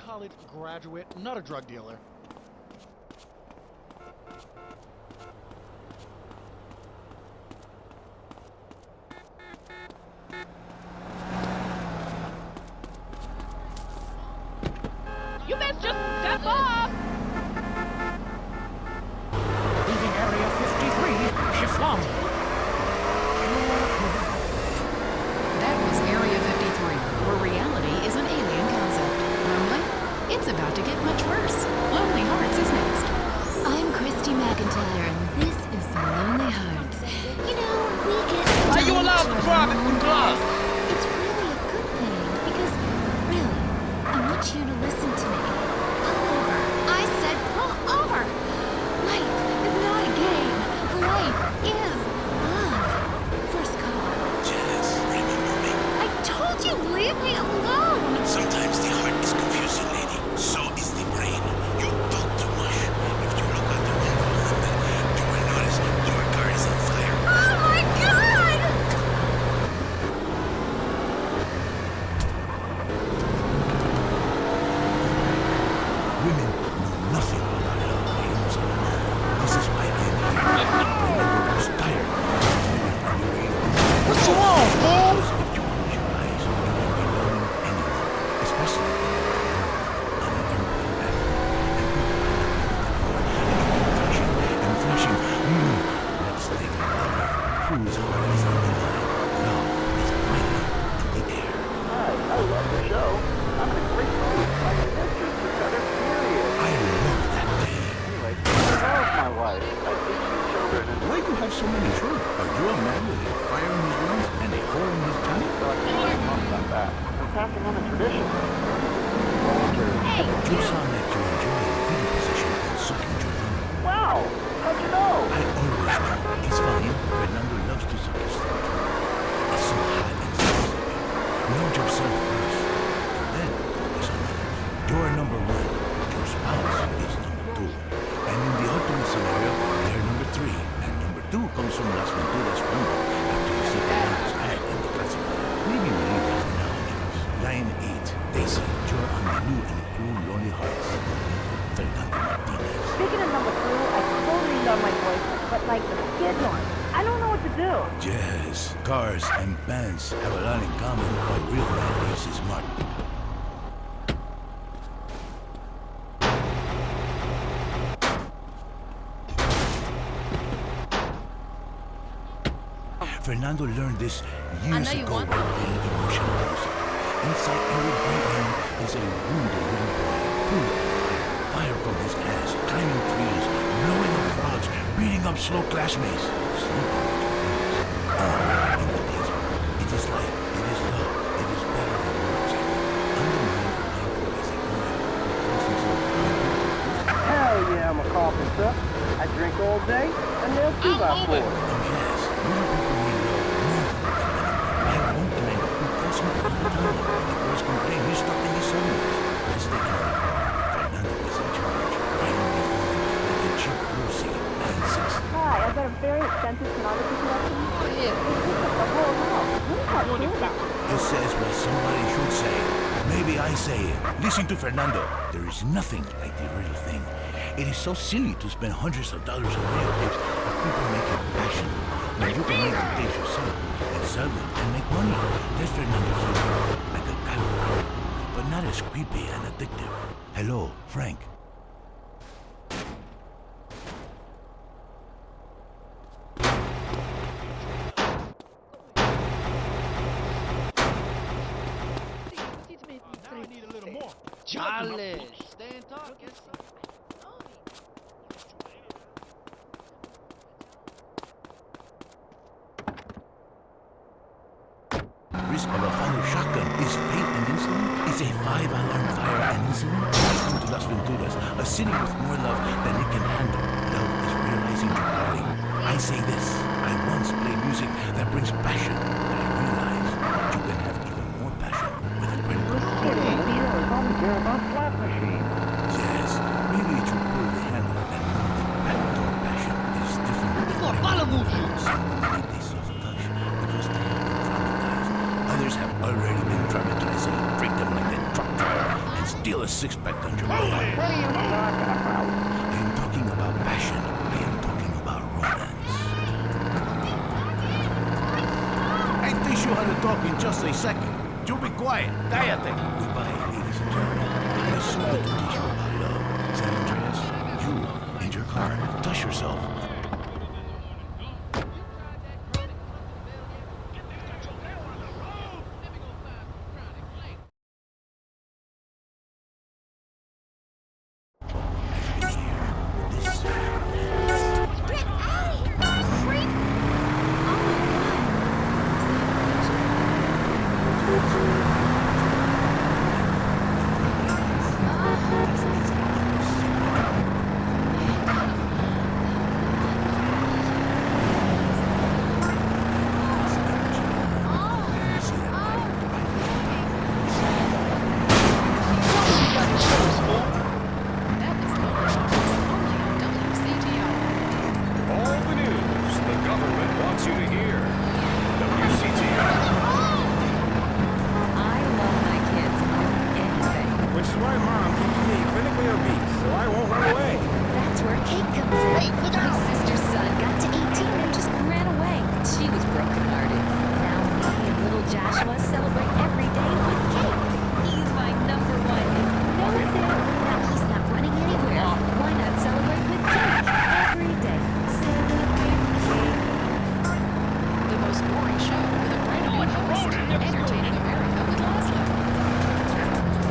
college graduate, not a drug dealer. You best just step off! Leaving Area 53, Chiffon. That was Area 53, where reality is an alien concept. Lonely? It's about to get much worse. Lonely Hearts is next. I'm Christy McIntyre, and this is the Lonely Hearts. You know, we get... Are you allowed to drive it through glass? It's really a good thing, because, really, I want you to listen to me. Pull over. I said pull over! Life is not a game. Life is love. First call. Janice, remember me? I told you, leave me alone! Sometimes the heart is confusing, lady. So is the brain. You talk too much. If you look out the window, you will notice your car is on fire. Oh my God! Women know nothing about love games. This is why I am here. Remember, I was tired. What's wrong, fool? If you close your eyes, you can be alone anywhere, especially on an airplane back. And flashing. Let's take a look. Whose heart is on the line? Love is finally in the air. Hi, I love the show. I'm in a great mood. My connections are better, period. I love that day. Anyway, how's my wife? I think two children and Why do you have so many children? Are you a man with a fire in his lungs and a hole in his tummy? about that. I'm passing on a tradition. Hey, You sound like you enjoy a fetal position and sucking your thumb. Wow! How'd you know? I always know. It's fine. Fernando loves to suck his thumb. It's so hot and sexy. Know yourself first. And then focus on others. You're number one. Your spouse is number two. And in the ultimate scenario, they're number three. And number two comes from Las Venturas Fondo after you see Fernando's ad in the classified. Maybe we leave that for now, amigos. Line 8. Daisy, you're on the new and improved Lonely Hearts. Fernando Martinez. Speaking of number 2, I totally love my boyfriend, but like the kid one. I don't know what to do. Yes, cars and bands have a lot in common, but real man lives is smart. Fernando learned this years ago by playing emotional music. Inside every great man is a wounded little boy, full of fire from his ass, climbing trees, blowing up frogs, beating up slow classmates, sleeping with your friends. In the day's work, it is life, it is love, it is better than words. Undermine the life is a boy who calls himself Hell yeah, I'm a carpenter. I drink all day and they'll do that for it. Oh yes, more people need love more than money. I have one client who calls me all the time. The boys complain he's stuck in his 70s. Let's take another call. Fernando is in charge. Riding the phone like a cheap Lucy 96. Hi, I've got a very expensive sonography collection. Oh, yeah. This is the whole house. What is that cool about? This says what somebody should say. Maybe I say it. Listen to Fernando. There is nothing like the real thing. It is so silly to spend hundreds of dollars on videotapes of people making passion when you can make the tapes yourself and sell them and make money. That's Fernando here, like a chiropractor, but not as creepy and addictive. Hello, Frank. Now I need a little more. Charlie, stay and talk. Yes, sir. Risk of a final shotgun is fate and incident. It's a 5-alarm fire and incident. Welcome to Las Venturas, a city with more love than it can handle. Love is realizing your calling. I say this. I once played music that brings passion, but I realize you can have even more passion with a credit card. You're about slot machine. Yes, maybe it should poorly handle and know that backdoor passion is different. Some need a soft touch because they have been traumatized. Others have already been traumatized, so you break them like a truck tire and steal a six-pack under my What are you talking about? I am talking about passion. I am talking about romance. I teach you how to talk in just a second. You be quiet. Cállate. Goodbye, ladies and gentlemen. It is so good to teach you about love. San Andreas, you and your car. Touch yourself. Get out of here! Freak! That was Local Hearts, only on WCTR. All the news the government wants you to hear. WCTR. I love my kids more than anything. Which is why Mom keeps me clinically obese, so I won't run away. That's where Kate comes in. Hey, look My out! sister's son got to 18 and just ran away. She was brokenhearted. Now me and little Joshua celebrate every day with Kate. He's my number one. No fair. Now he's not running anywhere. Why not celebrate with Kate every day? Celebrate with Kate. The most boring show with a brand new host. Entertaining America with Laszlo.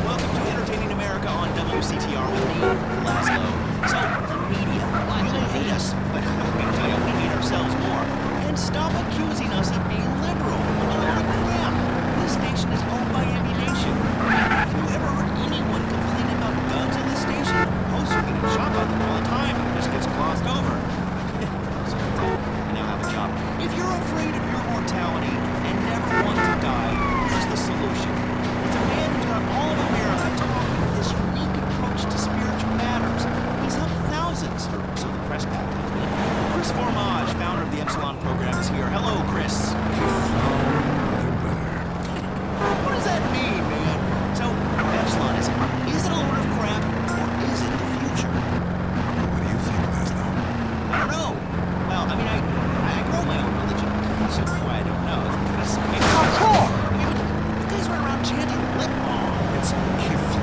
Welcome to Entertaining America on WCTR with me, Laszlo. So, the media, you may hate us, but I'm going to tell you, we hate ourselves more. And stop accusing us of being liberal. A lot of crap. This station is owned by ammunition. Have you ever heard anyone complain about guns on this station? Hosts are getting shot on them all the time, and it just gets glossed over. So, I now have a job. If you're afraid of your mortality and never want to die, here's the solution. It's a man who taught all of America talk with this unique approach to spiritual matters. He's helped thousands, or so the press pack tells me. Chris Formage, founder of the Epsilon program, is here. Hello, Chris. What does that mean, man? So, Epsilon, is it a load of crap, or is it the future? What do you think, Laszlo? I don't know. Well, I mean, I grow my own religion. So why I don't know. It's hardcore! You guys were around chanting lip balm. It's Kifla.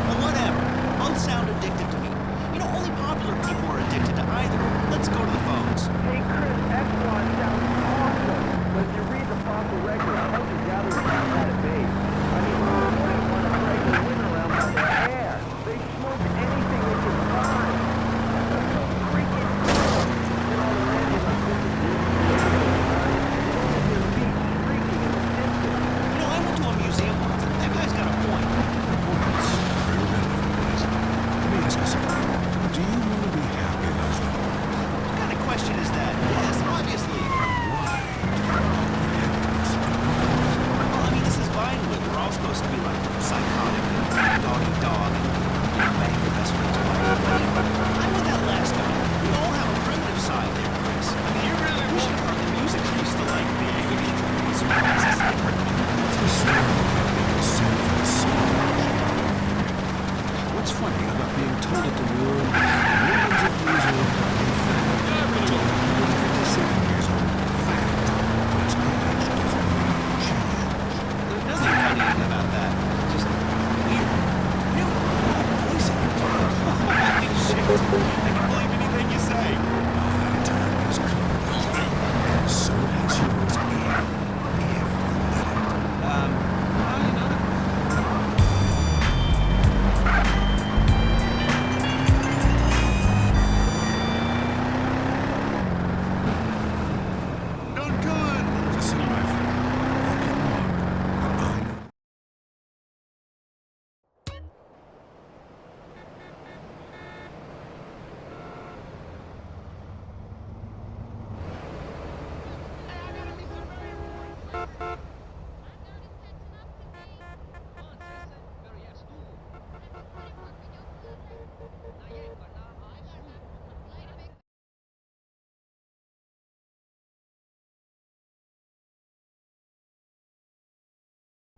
Well, whatever. Both sound addictive to me. You know, only popular people are addicted to either. Let's go to the phones. Hey, Chris, Epsilon sounds awesome. But if you read the fossil record, a bunch of gatherers found that at base. I mean, they wouldn't want to drag the women around by their hair. They smoke anything they can find. That's so freaking cool. And all the ambulances their feet shrieking in the distance. You know, I went to a museum once, and that guy's got a point. Points are irrelevant, Laszlo. Let me ask you something. Do you want to be happy, Laszlo? What kind of question is that? Yes, obviously. Why? Well, I mean, this is Vinewood. We're all supposed to be like psychotic and dog and bang your best friend's wife. I'm with that last guy. We all have a primitive side there, Chris. I mean, you should have heard the music I used to like being What's funny about being told that the world millions of years old, in fact, it's only 157 years old, fact, but its age doesn't mean change. There's nothing funny about that. Just weird. You know, voice in your phone. Holy shit. I can believe anything you say. My time has come, Laszlo, and so has yours if you let it. Well, you know. Not good. Listen, my friend, you can walk, but I know.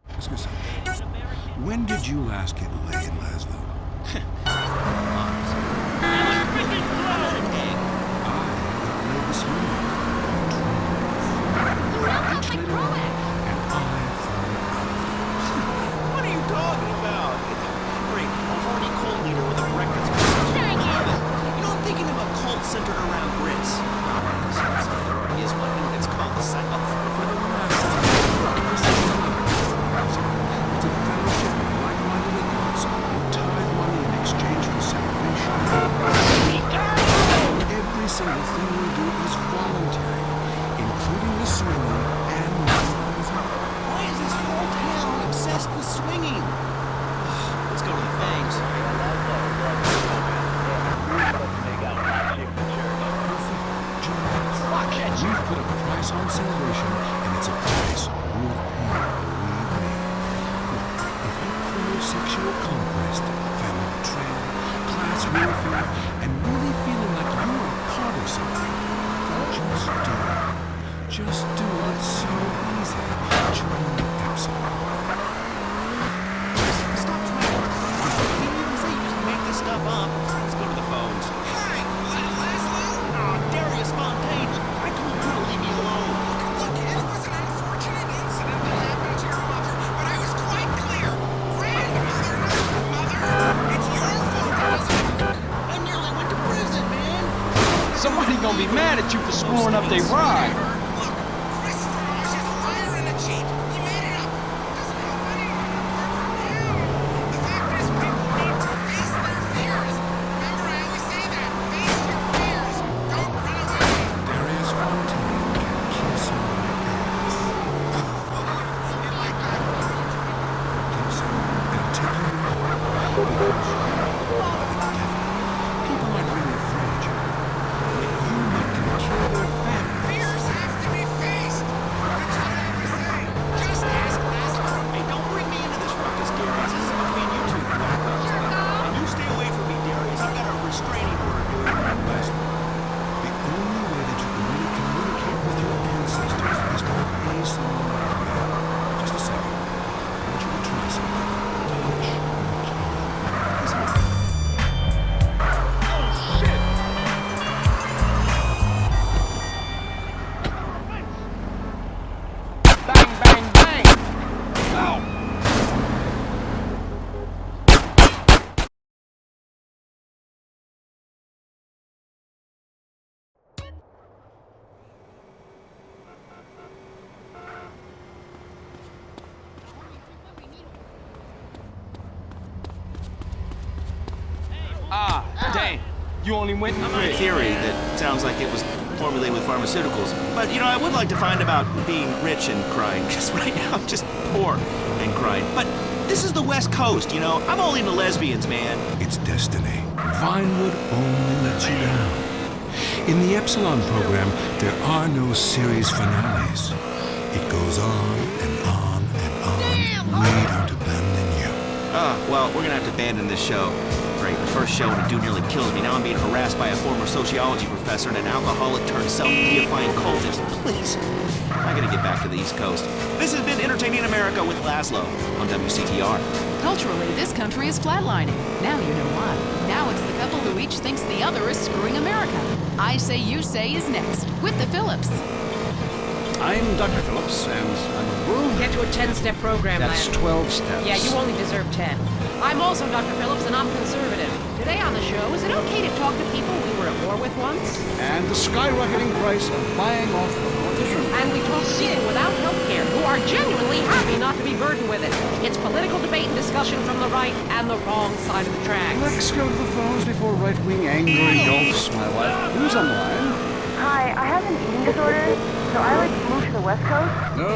Ask you something. When did you last get laid, We've put a price on salvation, and it's a price worth paying, believe me. If you're crave sexual conquest, family betrayal, class warfare, and really feeling like you're a part of something, just do it. Just do it. It's so easy. Join Epsilon. Stop trying to say you just make this stuff up. Let's go to the phones. Hi, Laszlo? Oh, Darius Fontaine, I told you to leave me alone. Look, it was an unfortunate incident that happened to your mother, but I was quite clear. Grandmother, not mother. It's your fault it doesn't work. I nearly went to prison, man. Somebody gonna be mad at you for screwing up their ride. Look, Chris Farage is a liar and a cheat. He made it up. Doesn't help anyone apart from him. The fact is, people need to face their fears. Remember, I always say that. Face your fears. Don't run away. Darius Fontaine can kiss my ass. You like that? Kiss him and take him away. Because you are the devil. People aren't really afraid of you. But you make them kill their family. Fears have to be faced. That's what I always say. Just ask Laszlo. Hey, don't bring me into this ruckus, Darius. This is between you two. And you stay away from me, Darius. I've got a restraining order, dude. Laszlo, the only way that you can really communicate with your ancestors is to pay someone like me. Just a second. I want you to try something. Touch and kill. Listen. Bang, bang, bang! Ow! Ah, dang. You only went I'm on a theory that sounds like it was formulated with pharmaceuticals. But, you know, I would like to find about being rich and crying, because right now I'm just poor and crying. But this is the West Coast, you know? I'm only into lesbians, man. It's destiny. Vinewood only lets you down. In the Epsilon program, there are no series finales. It goes on and on and on. We don't abandon you. Well, we're gonna have to abandon this show. Great, the first show and a dude nearly kills me. Now I'm being harassed by a former sociology professor and an alcoholic turned self-deifying cultist. Please, I gotta get back to the East Coast. This has been Entertaining America with Laszlo on WCTR. Culturally, this country is flatlining. Now you know why. Now it's the couple who each thinks the other is screwing America. I Say You Say is next, with the Phillips. I'm Dr. Phillips, and I'm a room. Get to a 10-step program, That's Lance. 12 steps. Yeah, you only deserve 10. I'm also Dr. Phillips, and I'm conservative. Today on the show, is it okay to talk to people we were at war with once? And the skyrocketing price of buying off the politician. And we talk to people without health care who are genuinely happy not to be burdened with it. It's political debate and discussion from the right and the wrong side of the tracks. Let's go to the phones before right-wing anger engulfs my wife. Who's on the line? Hi, I have an eating disorder, so I like to move to the West Coast. No,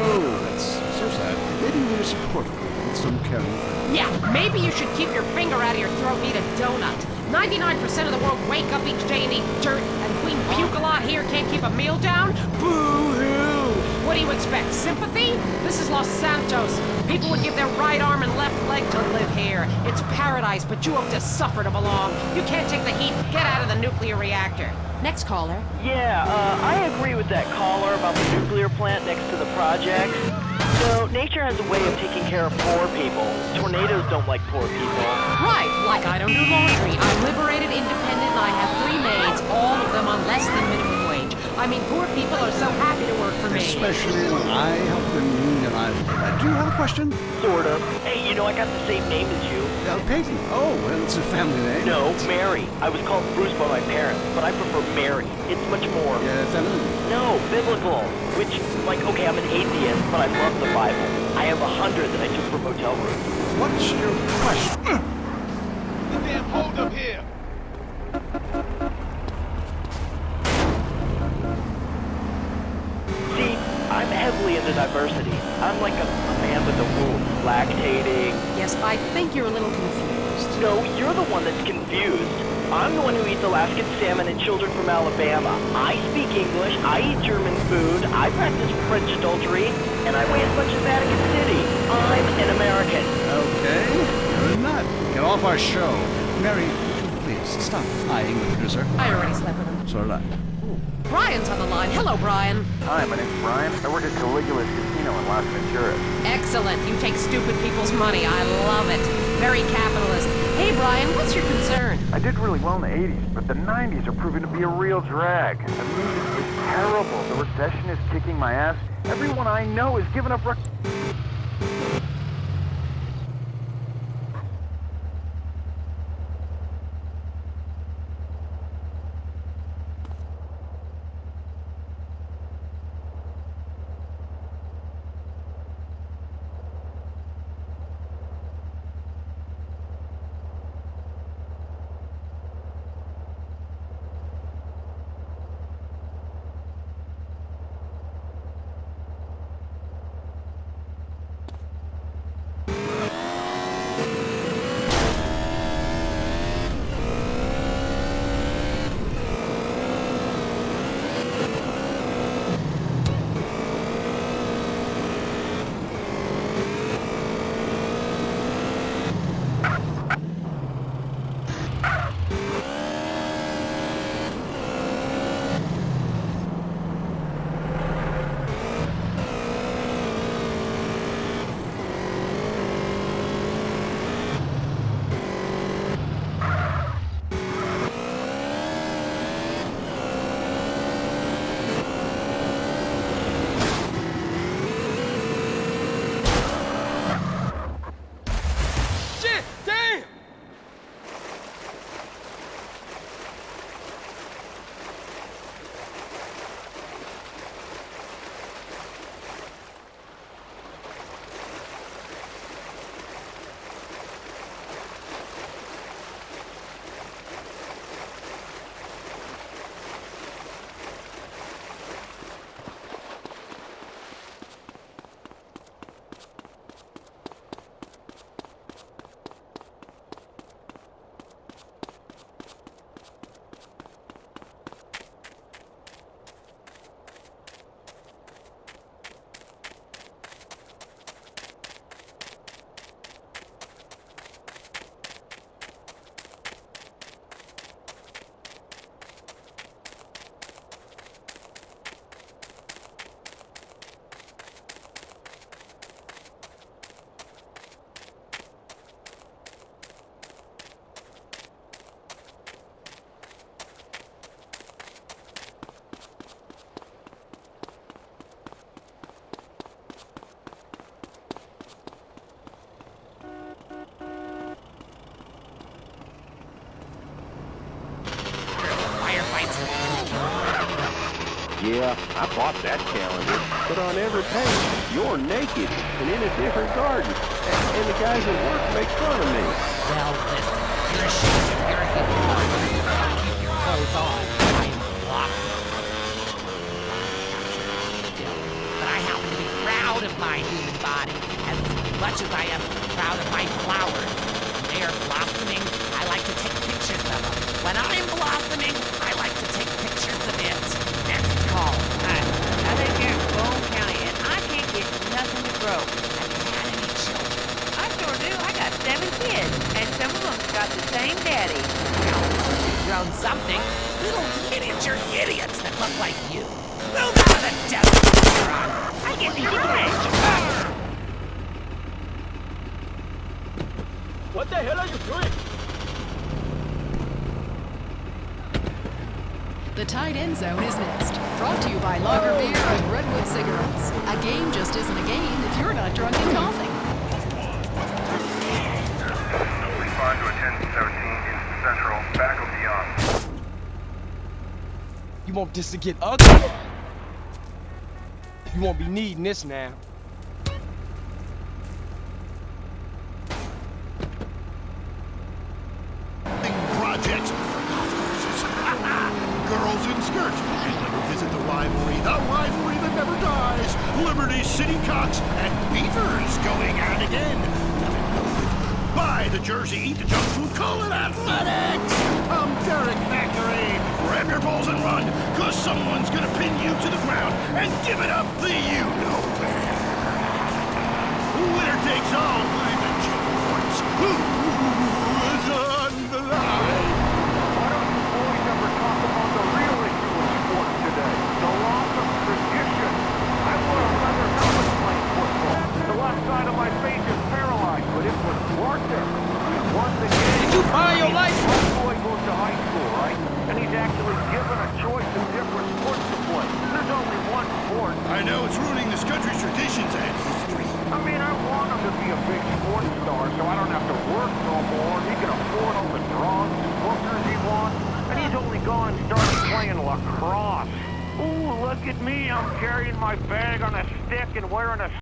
that's so sad. Maybe you need a support group with some caring friends. Yeah, maybe you should keep your finger out of your throat and eat a donut. 99% of the world wake up each day and eat dirt, and Queen Puke a lot here can't keep a meal down? Boo-hoo! What do you expect, sympathy? This is Los Santos. People would give their right arm and left leg to live here. It's paradise, but you have to suffer to belong. You can't take the heat. Get out of the nuclear reactor. Next caller. Yeah, I agree with that caller about the nuclear plant next to the project. So, nature has a way of taking care of poor people. Tornadoes don't like poor people. Right, like I don't do laundry. I'm liberated, independent, and I have 3 maids, all of them on less than minimum wage. I mean, poor people are so happy to work for me. Especially when I help them unionize. Do you have a question? Sort of. Hey, you know, I got the same name as you. Peyton. Oh, well, it's a family name. No, Mary. I was called Bruce by my parents, but I prefer Mary. It's much more... feminine. No, biblical. Which, like, okay, I'm an atheist, but I love the Bible. I have 100 that I took from hotel rooms. What's your question? The damn hold up here. See, I'm heavily into diversity. I'm like a man with a womb, lactating. Yes, I think you're a little confused. No, you're the one that's confused. I'm the one who eats Alaskan salmon and children from Alabama. I speak English, I eat German food, I practice French adultery, and I weigh as much as Vatican City. I'm an American. Okay, you're a nut. Get off our show. Mary, would you please stop eyeing the producer? I already slept with him. So did I. Brian's on the line. Hello, Brian. Hi, my name's Brian. I work at Caligula's Casino in Las Venturas. Excellent. You take stupid people's money. I love it. Very capitalist. Hey, Brian, what's your concern? I did really well in the 80s, but the 90s are proving to be a real drag. The music is terrible. The recession is kicking my ass. Everyone I know is giving up... Yeah, I bought that calendar, but on every page, you're naked and in a different garden. And the guys at work make fun of me. Well, listen, you're ashamed of your hypocrisy. Keep your clothes on. I'm locked. But I happen to be proud of my human body as much as I am proud of my flowers. When they are blossoming, I like to take pictures of them. When I'm blossoming, I like to take pictures of it. Next call. I live here in Bone County, and I can't get nothing to grow. Have you had any children? I sure do. I got 7 kids, and some of them got the same daddy. Well, you've grown something. Little miniature idiots that look like you. Move out of the desert, Huron. I get these flesh. What the hell are you doing? The tight end zone is next. Brought to you by Lager Beer and Redwood Cigarettes. A game just isn't a game if you're not drunk and coughing. Respond to attend 17 in Central, back of beyond. You want this to get ugly? You won't be needing this now. Project for golf courses. Girls in skirts. You'll never visit the rivalry that never dies. Liberty City Cocks and Beavers going at it again. Buy the jersey, eat the junk food, call it athletics! I'm Derek Thackeray. Grab your balls and run, cause someone's gonna pin you to the ground and give it up the you-know-where. Winner takes all by the checkpoints. Who's on the line? Why don't you boys ever talk about the real issue of sports today? The loss of tradition. I wore a leather helmet playing football. The left side of my face is paralyzed, but it was worth it. Once again, Did you buy your life? my boy goes to high school, right? And he's actually given a choice of different sports to play. There's only one sport. I know it's ruining this country's traditions and history. I mean, I want him to be a big sports star so I don't have to work no more. He can afford all the drugs and hookers he wants. And he's only gone and started playing lacrosse. Ooh, look at me. I'm carrying my bag on a stick and wearing a